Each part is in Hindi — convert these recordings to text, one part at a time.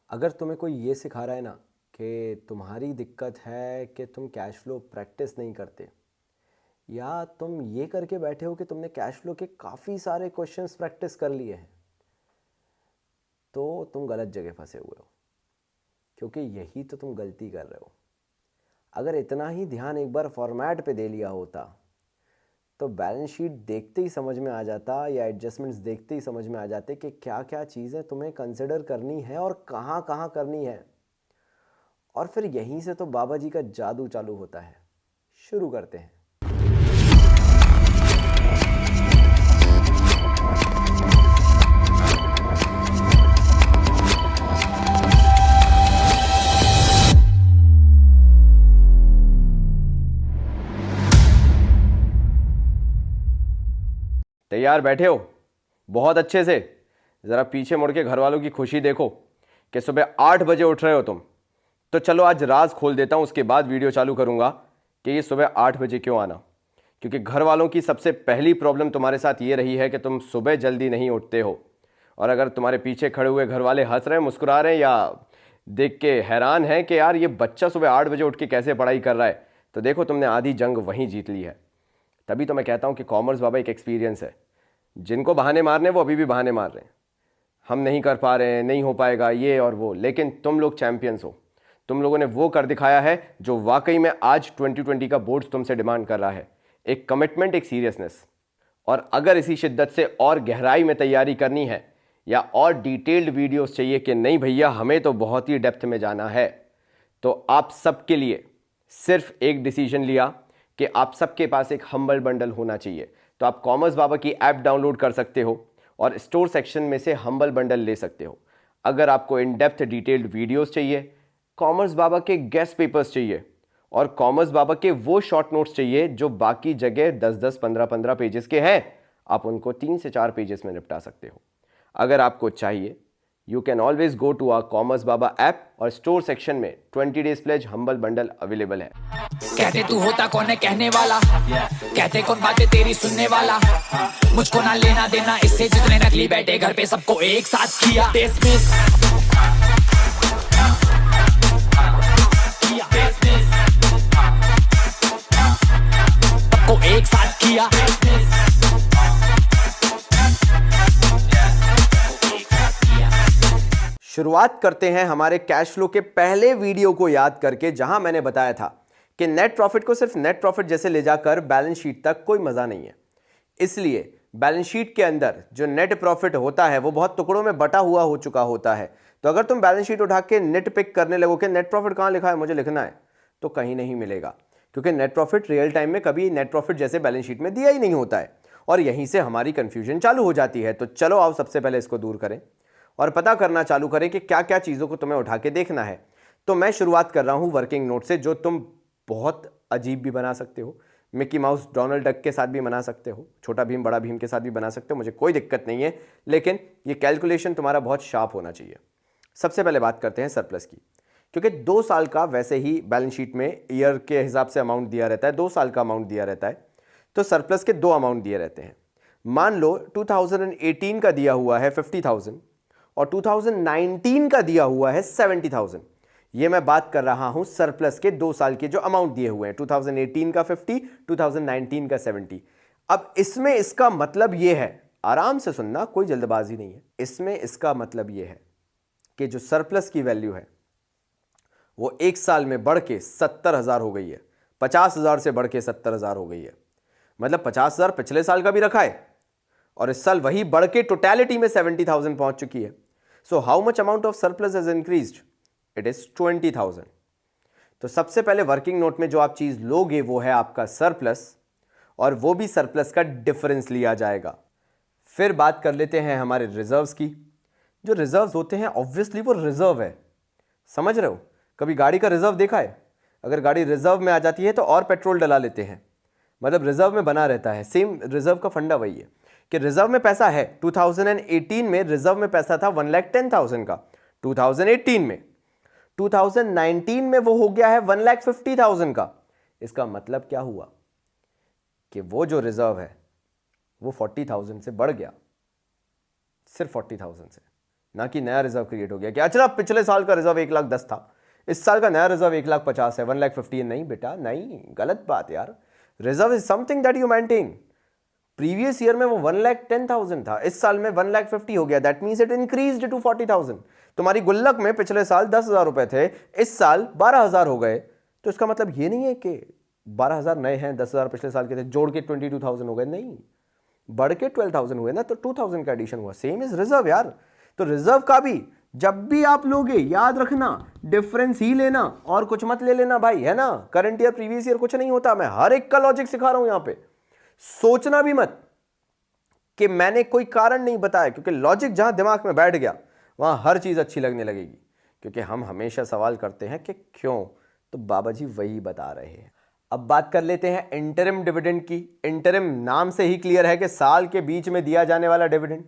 अगर तुम्हें कोई ये सिखा रहा है ना कि तुम्हारी दिक्कत है कि तुम कैश फ्लो प्रैक्टिस नहीं करते, या तुम ये करके बैठे हो कि तुमने कैश फ्लो के काफ़ी सारे क्वेश्चंस प्रैक्टिस कर लिए हैं, तो तुम गलत जगह फंसे हुए हो। क्योंकि यही तो तुम गलती कर रहे हो। अगर इतना ही ध्यान एक बार फॉर्मेट पे दे लिया होता तो बैलेंस शीट देखते ही समझ में आ जाता, या एडजस्टमेंट्स देखते ही समझ में आ जाते कि क्या क्या चीज़ें तुम्हें कंसिडर करनी है और कहाँ कहाँ करनी है। और फिर यहीं से तो बाबा जी का जादू चालू होता है। शुरू करते हैं। तैयार बैठे हो? बहुत अच्छे से। ज़रा पीछे मुड़ के घर वालों की खुशी देखो कि सुबह 8 बजे उठ रहे हो तुम। तो चलो आज राज खोल देता हूं, उसके बाद वीडियो चालू करूंगा कि ये सुबह 8 बजे क्यों आना। क्योंकि घर वालों की सबसे पहली प्रॉब्लम तुम्हारे साथ ये रही है कि तुम सुबह जल्दी नहीं उठते हो। और अगर तुम्हारे पीछे खड़े हुए घर वाले हंस रहे हैं, मुस्कुरा रहे हैं, या देख के हैरान हैं कि यार ये बच्चा सुबह 8 बजे उठ के कैसे पढ़ाई कर रहा है, तो देखो तुमने आधी जंग वहीं जीत ली है। तभी तो मैं कहता हूं कि कॉमर्स बाबा एक एक्सपीरियंस है। जिनको बहाने मारने वो अभी भी बहाने मार रहे हैं, हम नहीं कर पा रहे हैं, नहीं हो पाएगा ये और वो, लेकिन तुम लोग चैंपियंस हो। तुम लोगों ने वो कर दिखाया है जो वाकई में आज 2020 का बोर्ड तुमसे डिमांड कर रहा है। एक कमिटमेंट, एक सीरियसनेस। और अगर इसी शिद्दत से और गहराई में तैयारी करनी है, या और डिटेल्ड वीडियोस चाहिए कि नहीं भैया हमें तो बहुत ही डेप्थ में जाना है, तो आप सबके लिए सिर्फ एक डिसीजन लिया कि आप सबके पास एक हम्बल बंडल होना चाहिए। तो आप कॉमर्स बाबा की ऐप डाउनलोड कर सकते हो और स्टोर सेक्शन में से हम्बल बंडल ले सकते हो। अगर आपको इन डेप्थ डिटेल्ड वीडियोस चाहिए, कॉमर्स बाबा के गेस्ट पेपर्स चाहिए, और कॉमर्स बाबा के वो शॉर्ट नोट्स चाहिए जो बाकी जगह 10-10, 15-15 पेजेस के हैं, आप उनको 3 से 4 पेजेस में निपटा सकते हो। अगर आपको चाहिए, you can always go to our commerce Baba app, और स्टोर सेक्शन में 20 days pledge humble bundle available है। कहते तू होता कौन है कहने वाला, कहते कौन बातें तेरी सुनने वाला, मुझको ना लेना देना इससे जितने नकली बैठे घर पे सबको एक साथ किया डिसमिस। सबको एक साथ किया। शुरुआत करते हैं हमारे कैश फ्लो के पहले वीडियो को याद करके, जहां मैंने बताया था कि नेट प्रॉफिट को सिर्फ नेट प्रॉफिट जैसे ले जाकर बैलेंस शीट तक कोई मजा नहीं है। इसलिए बैलेंस शीट के अंदर जो नेट प्रॉफिट होता है वो बहुत टुकड़ों में बटा हुआ हो चुका होता है। तो अगर तुम बैलेंस शीट उठा के नेट पिक करने लगो कि नेट प्रॉफिट कहां लिखा है, मुझे लिखना है, तो कहीं नहीं मिलेगा। क्योंकि नेट प्रॉफिट रियल टाइम में कभी नेट प्रॉफिट जैसे बैलेंस शीट में दिया ही नहीं होता है, और यहीं से हमारी कंफ्यूजन चालू हो जाती है। तो चलो आओ सबसे पहले इसको दूर करें और पता करना चालू करें कि क्या क्या चीज़ों को तुम्हें उठा के देखना है। तो मैं शुरुआत कर रहा हूं वर्किंग नोट से, जो तुम बहुत अजीब भी बना सकते हो, मिकी माउस डोनाल्ड डक के साथ भी बना सकते हो, छोटा भीम बड़ा भीम के साथ भी बना सकते हो, मुझे कोई दिक्कत नहीं है, लेकिन ये कैलकुलेशन तुम्हारा बहुत शार्प होना चाहिए। सबसे पहले बात करते हैं सरप्लस की, क्योंकि 2 साल का वैसे ही बैलेंस शीट में ईयर के हिसाब से अमाउंट दिया रहता है, 2 साल का अमाउंट दिया रहता है। तो सरप्लस के 2 अमाउंट दिए रहते हैं। मान लो 2018 का दिया हुआ है 50,000 और 2019 का दिया हुआ है 70,000। ये मैं बात कर रहा हूं सरप्लस के 2 साल के जो अमाउंट दिए हुए हैं, 2018 का 50, 2019 का 70। अब इसमें इसका मतलब यह है, आराम से सुनना, कोई जल्दबाजी नहीं है, इसमें इसका मतलब यह है कि जो सरप्लस की वैल्यू है वो 1 साल में बढ़ के 70,000 हो गई है। 50,000 से बढ़ के 70,000 हो गई है। मतलब 50,000 पिछले साल का भी रखा है, और इस साल वही बढ़ के टोटलिटी में 70,000 पहुंच चुकी है। So how much amount of surplus has increased? It is 20,000। तो सबसे पहले वर्किंग नोट में जो आप चीज लोगे वो है आपका सरप्लस, और वो भी सरप्लस का डिफरेंस लिया जाएगा। फिर बात कर लेते हैं हमारे रिजर्व्स की। जो रिजर्व्स होते हैं ऑब्वियसली वो रिजर्व है, समझ रहे हो? कभी गाड़ी का रिजर्व देखा है? अगर गाड़ी रिजर्व में आ जाती है तो और पेट्रोल डला लेते हैं, मतलब रिजर्व में बना रहता है। सेम रिजर्व का फंडा वही है कि रिजर्व में पैसा है। 2018 में रिजर्व में पैसा था 1,10,000 का 2018 में। 2019 में वो हो गया है 1,50,000 का। इसका मतलब क्या हुआ कि वो जो रिजर्व है वो 40,000 से बढ़ गया, सिर्फ 40,000 से, ना कि नया रिजर्व क्रिएट हो गया कि अच्छा पिछले साल का रिजर्व 1,10,000 था, इस साल का नया रिजर्व 1,50,000 है, 1,15,000 नहीं बेटा, नहीं, गलत बात यार। Reserve is something that you maintain. Previous year में वो 1,10,000 था, इस साल में 1,50,000 हो गया, that means it increased to 40,000। तुम्हारी गुल्लक में पिछले साल 10,000 रुपए थे, इस साल 12,000 हो गए, तो इसका मतलब ये नहीं है कि 12,000 नए हैं, 10,000 पिछले साल के थे, जोड़ के 22,000 हो गए, नहीं, बढ़ के 12,000 हुए ना, तो 2,000 का एडिशन हुआ। सेम इज रिजर्व यार। तो रिजर्व का भी जब भी आप लोगे याद रखना, डिफरेंस ही लेना और कुछ मत ले लेना भाई, है ना। करंट ईयर प्रीवियस ईयर कुछ नहीं होता, मैं हर एक का लॉजिक सिखा रहा हूं यहां पे। सोचना भी मत कि मैंने कोई कारण नहीं बताया, क्योंकि लॉजिक जहां दिमाग में बैठ गया वहां हर चीज अच्छी लगने लगेगी। क्योंकि हम हमेशा सवाल करते हैं कि क्यों, तो बाबा जी वही बता रहे हैं। अब बात कर लेते हैं इंटरिम डिविडेंड की। इंटरिम नाम से ही क्लियर है कि साल के बीच में दिया जाने वाला dividend,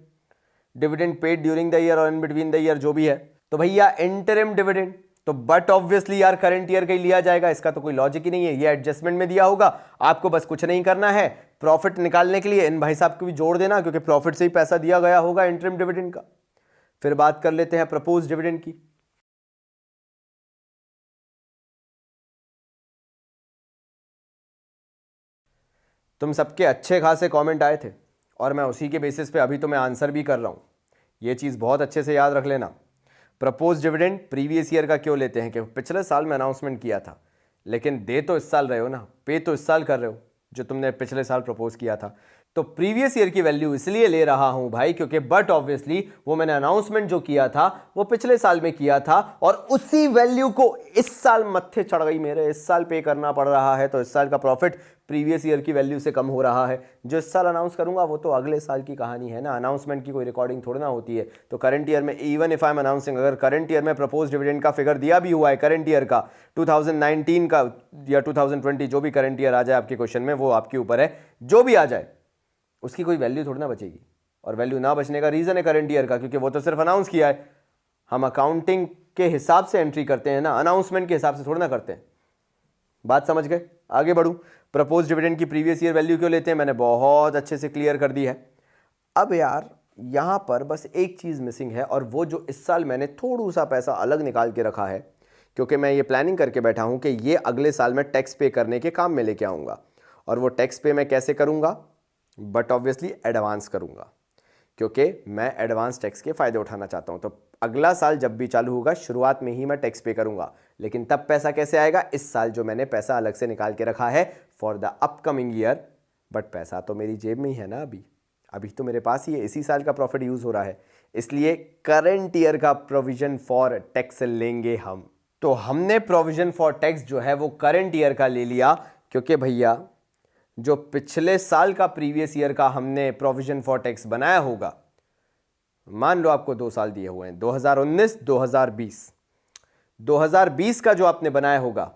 dividend paid during the year और इन बिटवीन द ईयर, जो भी है। तो भैया इंटरिम डिविडेंड तो बट ऑब्वियसली यार करंट ईयर का ही लिया जाएगा, इसका तो कोई लॉजिक ही नहीं है। ये एडजस्टमेंट में दिया होगा, आपको बस कुछ नहीं करना है, प्रॉफिट निकालने के लिए इन भाई साहब को भी जोड़ देना, क्योंकि प्रॉफिट से ही पैसा दिया गया होगा इंटरिम डिविडेंड का। फिर बात कर लेते हैं प्रपोज डिविडेंड की। तुम सबके अच्छे खासे कमेंट आए थे और मैं उसी के बेसिस पे अभी तो मैं आंसर भी कर रहा हूं। ये चीज़ बहुत अच्छे से याद रख लेना। प्रपोज डिविडेंड प्रीवियस ईयर का क्यों लेते हैं कि पिछले साल में अनाउंसमेंट किया था, लेकिन दे तो इस साल रहे हो ना, पे तो इस साल कर रहे हो जो तुमने पिछले साल प्रपोज किया था। तो प्रीवियस ईयर की वैल्यू इसलिए ले रहा हूं भाई क्योंकि बट ऑब्वियसली वो मैंने अनाउंसमेंट जो किया था वो पिछले साल में किया था, और उसी वैल्यू को इस साल मत्थे चढ़ गई मेरे, इस साल पे करना पड़ रहा है। तो इस साल का प्रॉफिट प्रीवियस ईयर की वैल्यू से कम हो रहा है। जो इस साल अनाउंस करूंगा वो तो अगले साल की कहानी है ना, अनाउंसमेंट की कोई रिकॉर्डिंग थोड़ी ना होती है। तो करंट ईयर में even if I am announcing, अगर करंट ईयर में प्रपोज डिविडेंड का फिगर दिया भी हुआ है करंट ईयर का 2019 का या 2020, जो भी करंट ईयर आ जाए आपके क्वेश्चन में, वो आपके ऊपर है, जो भी आ जाए उसकी कोई वैल्यू थोड़ी ना बचेगी। और वैल्यू ना बचने का रीजन है करंट ईयर का, क्योंकि वो तो सिर्फ अनाउंस किया है। हम अकाउंटिंग के हिसाब से एंट्री करते हैं ना, अनाउंसमेंट के हिसाब से थोड़ी ना करते हैं। बात समझ गए? आगे बढ़ूं। प्रपोज डिविडेंड की प्रीवियस ईयर वैल्यू क्यों लेते हैं मैंने बहुत अच्छे से क्लियर कर दी है। अब यार यहां पर बस एक चीज मिसिंग है, और वो जो इस साल मैंने थोड़ा सा पैसा अलग निकाल के रखा है, क्योंकि मैं ये प्लानिंग करके बैठा हूं कि ये अगले साल में टैक्स पे करने के काम में लेके आऊंगा। और वो टैक्स पे मैं कैसे करूंगा? बट ऑब्वियसली एडवांस करूंगा, क्योंकि मैं एडवांस टैक्स के फायदे उठाना चाहता हूं। तो अगला साल जब भी चालू होगा शुरुआत में ही मैं टैक्स पे करूंगा, लेकिन तब पैसा कैसे आएगा? इस साल जो मैंने पैसा अलग से निकाल के रखा है for the upcoming year. But पैसा तो मेरी जेब में ही है ना, अभी तो मेरे पास ही है, इसी साल का प्रॉफिट यूज हो रहा है, इसलिए करंट ईयर का प्रोविजन फॉर टैक्स लेंगे हम। तो हमने प्रोविजन फॉर टैक्स जो है वो करंट ईयर का ले लिया, क्योंकि भैया जो पिछले साल का प्रीवियस ईयर का हमने प्रोविजन फॉर टैक्स बनाया होगा, मान लो आपको 2 साल दिए हुए हैं, 2019 2020, 2020 का जो आपने बनाया होगा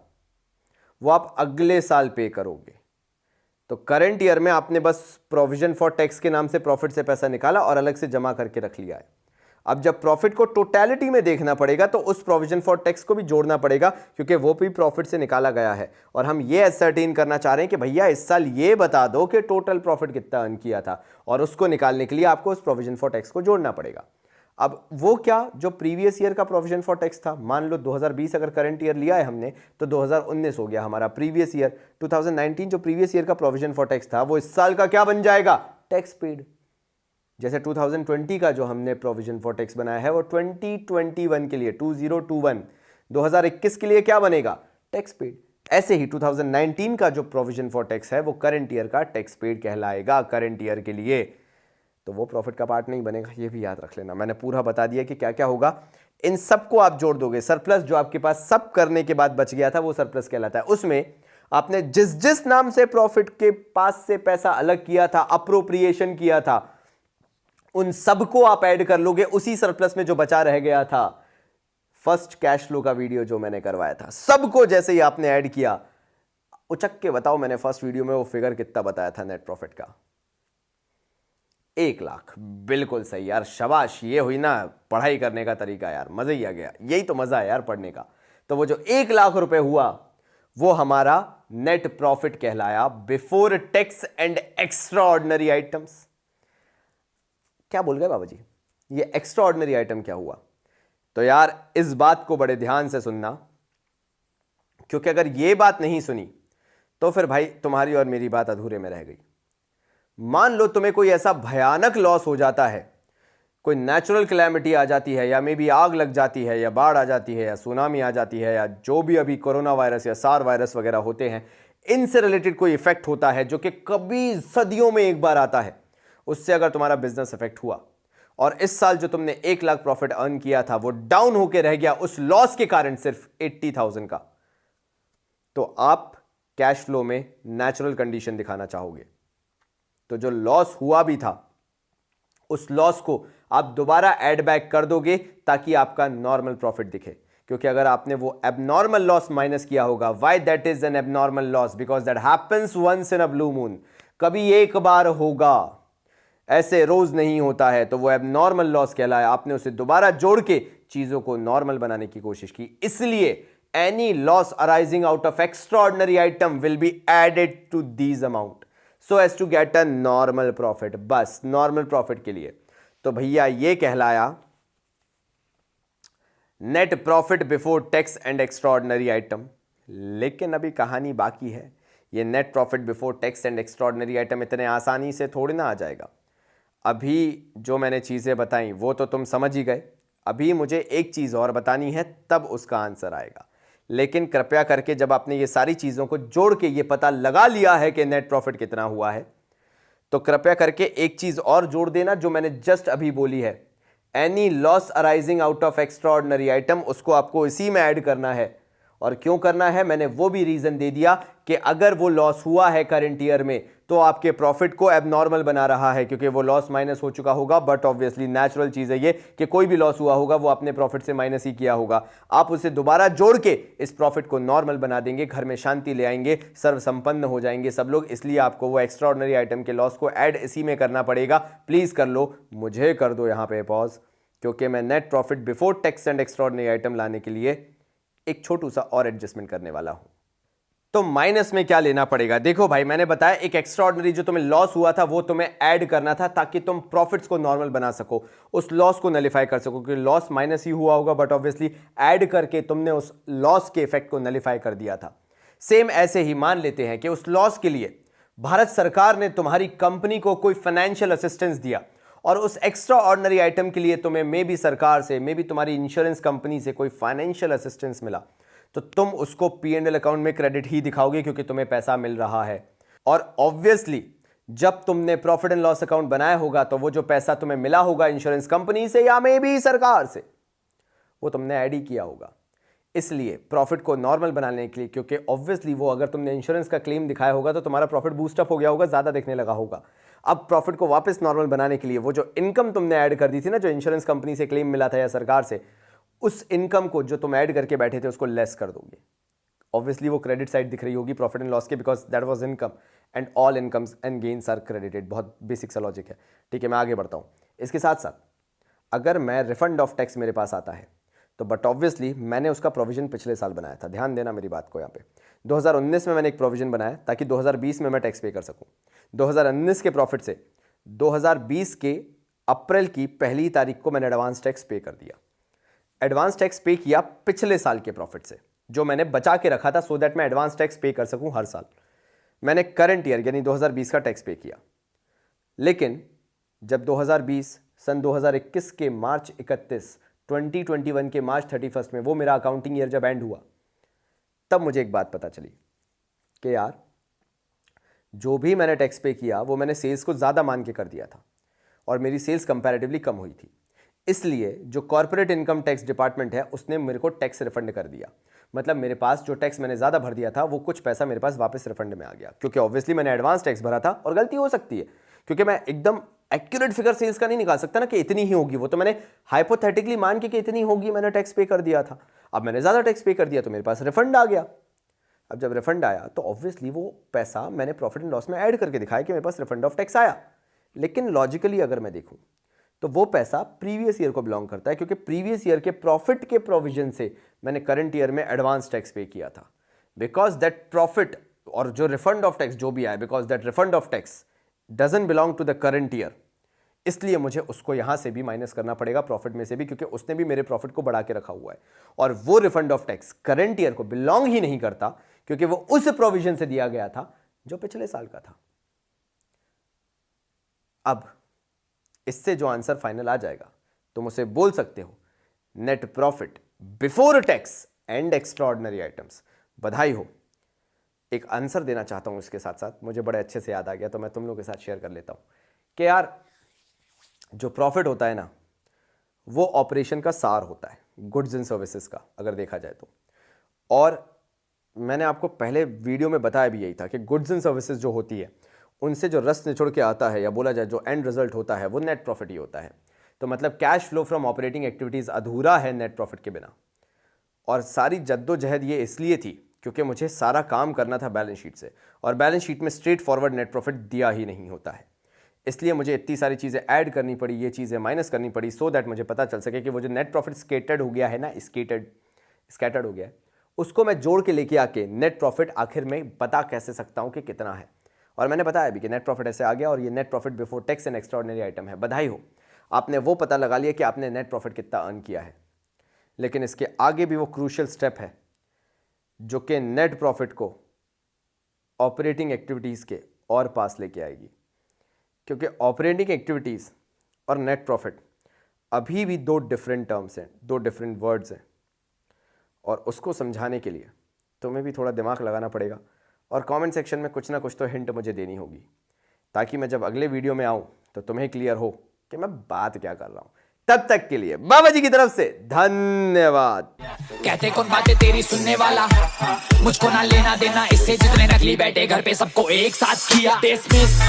वो आप अगले साल पे करोगे। तो करंट ईयर में आपने बस प्रोविजन फॉर टैक्स के नाम से प्रॉफिट से पैसा निकाला और अलग से जमा करके रख लिया है। अब जब प्रॉफिट को टोटलिटी में देखना पड़ेगा तो उस प्रोविजन फॉर टैक्स को भी जोड़ना पड़ेगा, क्योंकि वो भी प्रॉफिट से निकाला गया है। और हम ये एसर्टेन करना चाह रहे हैं कि भैया इस साल ये बता दो कि टोटल प्रॉफिट कितना अर्न किया था, और उसको निकालने के लिए आपको उस प्रोविजन फॉर टैक्स को जोड़ना पड़ेगा। अब वो क्या, जो प्रीवियस ईयर का प्रोविजन फॉर टैक्स था, मान लो 2020 अगर करंट ईयर लिया है हमने तो 2019 हो गया हमारा प्रीवियस ईयर। 2019 जो प्रीवियस ईयर का प्रोविजन फॉर टैक्स था वो इस साल का क्या बन जाएगा? Tax paid. जैसे 2020 का जो हमने प्रोविजन फॉर टैक्स बनाया है वो 2021 के लिए 2021, 2021 के लिए क्या बनेगा? Tax paid. ऐसे ही 2019 का जो प्रोविजन फॉर टैक्स है वो करंट ईयर का टैक्स पेड कहलाएगा करंट ईयर के लिए। तो वो प्रॉफिट का पार्ट नहीं बनेगा, ये भी याद रख लेना। मैंने पूरा बता दिया कि क्या क्या होगा। इन सबको आप जोड़ दोगे, सरप्लस जो आपके पास सब करने के बाद बच गया था वो सरप्लस कहलाता है। उसमें आपने जिस जिस नाम से प्रॉफिट के पास से पैसा अलग किया था, अप्रोप्रिएशन किया था, उन सबको आप ऐड कर लोगे उसी सरप्लस में जो बचा रह गया था। फर्स्ट कैश फ्लो का वीडियो जो मैंने करवाया था, सबको जैसे ही आपने ऐड किया, उचक के बताओ मैंने फर्स्ट वीडियो में वो फिगर कितना बताया था नेट प्रॉफिट का? 1 लाख। बिल्कुल सही यार, शाबाश। ये हुई ना पढ़ाई करने का तरीका यार, मजा ही आ गया। यही तो मजा है यार पढ़ने का। तो वो जो 1 लाख रुपए हुआ वो हमारा नेट प्रॉफिट कहलाया before tax and extra ordinary items. क्या बोल गए बाबा जी? ये एक्स्ट्रा ऑर्डिनरी आइटम क्या हुआ? तो यार इस बात को बड़े ध्यान से सुनना, क्योंकि अगर ये बात नहीं सुनी तो फिर भाई तुम्हारी और मेरी बात अधूरे में रह गई। मान लो तुम्हें कोई ऐसा भयानक लॉस हो जाता है, कोई नेचुरल कैलेमिटी आ जाती है, या मे बी आग लग जाती है, या बाढ़ आ जाती है, या सुनामी आ जाती है, या जो भी अभी कोरोना वायरस या सार वायरस वगैरह होते हैं, इनसे रिलेटेड कोई इफेक्ट होता है जो कि कभी सदियों में एक बार आता है। उससे अगर तुम्हारा बिजनेस इफेक्ट हुआ और इस साल जो तुमने 1 लाख प्रॉफिट अर्न किया था वो डाउन होकर रह गया उस लॉस के कारण सिर्फ 80,000 का, तो आप कैश फ्लो में नेचुरल कंडीशन दिखाना चाहोगे। तो जो लॉस हुआ भी था उस लॉस को आप दोबारा ऐड बैक कर दोगे ताकि आपका नॉर्मल प्रॉफिट दिखे। क्योंकि अगर आपने वो एबनॉर्मल लॉस माइनस किया होगा, why that is an abnormal loss? Because that happens once in a blue moon, कभी एक बार होगा, ऐसे रोज नहीं होता है, तो वो एबनॉर्मल लॉस कहलाया। आपने उसे दोबारा जोड़ के चीजों को नॉर्मल बनाने की कोशिश की, इसलिए any loss arising out of extraordinary item will be added to these amount so as to get a normal profit. बस नॉर्मल प्रॉफिट के लिए। तो भैया ये कहलाया net profit before tax and extraordinary item. लेकिन अभी कहानी बाकी है। ये net profit before tax and extraordinary item इतने आसानी से थोड़ी ना आ जाएगा। अभी जो मैंने चीज़ें बताई वो तो तुम समझ ही गए, अभी मुझे एक चीज़ और बतानी है, तब उसका आंसर आएगा। लेकिन कृपया करके जब आपने ये सारी चीज़ों को जोड़ के ये पता लगा लिया है कि नेट प्रॉफिट कितना हुआ है, तो कृपया करके एक चीज़ और जोड़ देना जो मैंने जस्ट अभी बोली है, any loss arising out of extraordinary item, उसको आपको इसी में ऐड करना है। और क्यों करना है, मैंने वो भी रीजन दे दिया कि अगर वो लॉस हुआ है करंट ईयर में तो आपके प्रॉफिट को एबनॉर्मल बना रहा है, क्योंकि वो लॉस माइनस हो चुका होगा। बट ऑब्वियसली नेचुरल चीज है ये कि कोई भी लॉस हुआ होगा वो अपने प्रॉफिट से माइनस ही किया होगा। आप उसे दोबारा जोड़ के इस प्रॉफिट को नॉर्मल बना देंगे, घर में शांति ले आएंगे, सर्व संपन्न हो जाएंगे सब लोग। इसलिए आपको वो एक्स्ट्राऑर्डिनरी आइटम के लॉस को ऐड इसी में करना पड़ेगा। प्लीज कर लो, मुझे कर दो यहां पे पॉज, क्योंकि मैं net profit before tax and extraordinary item लाने के लिए एक छोटू सा और एडजस्टमेंट करने वाला हूं। तो माइनस में क्या लेना पड़ेगा? देखो भाई, मैंने बताया एक एक्स्ट्राऑर्डिनरी जो तुम्हें लॉस हुआ था वो तुम्हें ऐड करना था ताकि तुम प्रॉफिट्स को नॉर्मल बना सको, उस लॉस को नलिफाई कर सको, क्योंकि लॉस माइनस ही हुआ होगा बट ऑब्वियसली ऐड करके तुमने उस लॉस के इफेक्ट को नलिफाई कर दिया था। सेम ऐसे ही मान लेते हैं कि उस लॉस के लिए भारत सरकार ने तुम्हारी कंपनी को कोई फाइनेंशियल असिस्टेंस दिया और उस एक्स्ट्रा ऑर्डिनरी आइटम के लिए तुम्हें मे बी सरकार से, मे बी तुम्हारी इंश्योरेंस कंपनी से कोई फाइनेंशियल असिस्टेंस मिला, तो तुम उसको P&L अकाउंट में क्रेडिट ही दिखाओगे क्योंकि तुम्हें पैसा मिल रहा है। और ऑब्वियसली जब तुमने प्रॉफिट एंड लॉस अकाउंट बनाया होगा तो वो जो पैसा तुम्हें मिला होगा इंश्योरेंस कंपनी से या मे बी सरकार से, वो तुमने ऐड ही किया होगा। इसलिए प्रॉफिट को नॉर्मल बनाने के लिए, क्योंकि ऑब्वियसली वो अगर तुमने इंश्योरेंस का क्लेम दिखाया होगा तो तुम्हारा प्रॉफिट बूस्टअप हो गया होगा, ज्यादा दिखने लगा होगा। अब प्रॉफिट को वापस नॉर्मल बनाने के लिए वो जो इनकम तुमने ऐड कर दी थी ना, जो इंश्योरेंस कंपनी से क्लेम मिला था या सरकार से, उस इनकम को जो तुम ऐड करके बैठे थे उसको लेस कर दोगे। ऑब्वियसली वो क्रेडिट साइड दिख रही होगी प्रॉफिट एंड लॉस के, because that was income and all incomes and gains are credited. बहुत बेसिक सा लॉजिक है, ठीक है। मैं आगे बढ़ता हूं। इसके साथ साथ अगर मैं रिफंड ऑफ टैक्स मेरे पास आता है तो बट ऑब्वियसली मैंने उसका प्रोविजन पिछले साल बनाया था। ध्यान देना मेरी बात को, यहाँ पे 2019 में मैंने एक प्रोविजन बनाया ताकि 2020 में मैं टैक्स पे कर सकूं। 2019 के प्रॉफिट से 2020 के अप्रैल की 1 तारीख को मैंने एडवांस टैक्स पे कर दिया। एडवांस टैक्स पे किया पिछले साल के प्रॉफिट से, जो मैंने बचा के रखा था सो दैट मैं एडवांस टैक्स पे कर सकूं हर साल। मैंने करंट ईयर यानी 2020 का टैक्स पे किया। लेकिन जब 2020 सन 2021 के मार्च 31, 2021 के मार्च 31 में वो मेरा अकाउंटिंग ईयर जब एंड हुआ, तब मुझे एक बात पता चली कि यार जो भी मैंने टैक्स पे किया वो मैंने सेल्स को ज़्यादा मान के कर दिया था और मेरी सेल्स कंपैरेटिवली कम हुई थी। इसलिए जो कॉर्पोरेट इनकम टैक्स डिपार्टमेंट है उसने मेरे को टैक्स रिफंड कर दिया। मतलब मेरे पास जो टैक्स मैंने ज़्यादा भर दिया था वो कुछ पैसा मेरे पास वापस रिफंड में आ गया, क्योंकि ऑब्वियसली मैंने एडवांस टैक्स भरा था और गलती हो सकती है क्योंकि मैं एकदम एक्यूरेट फिगर सेल्स का नहीं निकाल सकता ना कि इतनी ही होगी। वो तो मैंने हाइपोथेटिकली मान के कि इतनी होगी मैंने टैक्स पे कर दिया था। अब मैंने ज़्यादा टैक्स पे कर दिया तो मेरे पास रिफंड आ गया। अब जब रिफंड आया तो ऑब्वियसली वो पैसा मैंने प्रॉफिट एंड लॉस में ऐड करके दिखाया कि मेरे पास रिफंड ऑफ टैक्स आया। लेकिन लॉजिकली अगर मैं देखूं तो वो पैसा प्रीवियस ईयर को बिलोंग करता है, क्योंकि प्रीवियस ईयर के प्रॉफिट के प्रोविजन से मैंने करंट ईयर में एडवांस टैक्स पे किया था। बिकॉज दैट प्रॉफिट और जो रिफंड ऑफ टैक्स जो भी आया, because that refund of tax doesn't belong to the current year, इसलिए मुझे उसको यहां से भी माइनस करना पड़ेगा प्रॉफिट में से भी, क्योंकि उसने भी मेरे प्रॉफिट को बढ़ा के रखा हुआ है और वो refund of tax current year को बिलोंग ही नहीं करता, क्योंकि वो उस प्रोविजन से दिया गया था जो पिछले साल का था। अब इससे जो आंसर फाइनल आ जाएगा तुम उसे बोल सकते हो net profit before tax and extraordinary items. बधाई हो। एक आंसर देना चाहता हूं इसके साथ साथ, मुझे बड़े अच्छे से याद आ गया तो मैं तुम लोगों के साथ शेयर कर लेता हूं कि यार जो प्रॉफिट होता है ना वो ऑपरेशन का सार होता है, गुड्स एंड सर्विसेज का अगर देखा जाए तो। और मैंने आपको पहले वीडियो में बताया भी यही था कि गुड्स एंड सर्विसेज जो होती है उनसे जो रस निचोड़ के आता है या बोला जाए जो एंड रिजल्ट होता है वो नेट प्रॉफिट ही होता है। तो मतलब cash flow from operating activities अधूरा है नेट प्रॉफिट के बिना। और सारी जद्दोजहद ये इसलिए थी क्योंकि मुझे सारा काम करना था बैलेंस शीट से, और बैलेंस शीट में स्ट्रेट फॉरवर्ड नेट प्रॉफिट दिया ही नहीं होता है। इसलिए मुझे इतनी सारी चीज़ें ऐड करनी पड़ी, ये चीज़ें माइनस करनी पड़ी, सो दैट मुझे पता चल सके कि वो जो नेट प्रॉफिट स्केटर्ड हो गया है ना, स्कैटर्ड हो गया है, उसको मैं जोड़ के लेके आके नेट प्रॉफिट आखिर में पता कैसे सकता हूँ कि कितना है। और मैंने बताया भी कि नेट प्रॉफिट ऐसे आ गया और ये net profit before tax and extraordinary item है। बधाई हो, आपने वो पता लगा लिया कि आपने नेट प्रॉफिट कितना अर्न किया है। लेकिन इसके आगे भी वो क्रूशियल स्टेप है जो कि नेट प्रॉफिट को ऑपरेटिंग एक्टिविटीज़ के और पास लेके आएगी, क्योंकि ऑपरेटिंग एक्टिविटीज़ और नेट प्रॉफिट अभी भी दो डिफरेंट टर्म्स हैं, दो डिफरेंट वर्ड्स हैं। और उसको समझाने के लिए तुम्हें भी थोड़ा दिमाग लगाना पड़ेगा और कमेंट सेक्शन में कुछ ना कुछ तो हिंट मुझे देनी होगी, ताकि मैं जब अगले वीडियो में आऊँ तो तुम्हें क्लियर हो कि मैं बात क्या कर रहा हूँ। तब तक के लिए बाबा जी की तरफ से धन्यवाद। कहते कौन बातें तेरी सुनने वाला, मुझको ना लेना देना इससे, जितने नकली बैठे घर पे सबको एक साथ किया डिसमिस।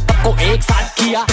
सबको एक साथ किया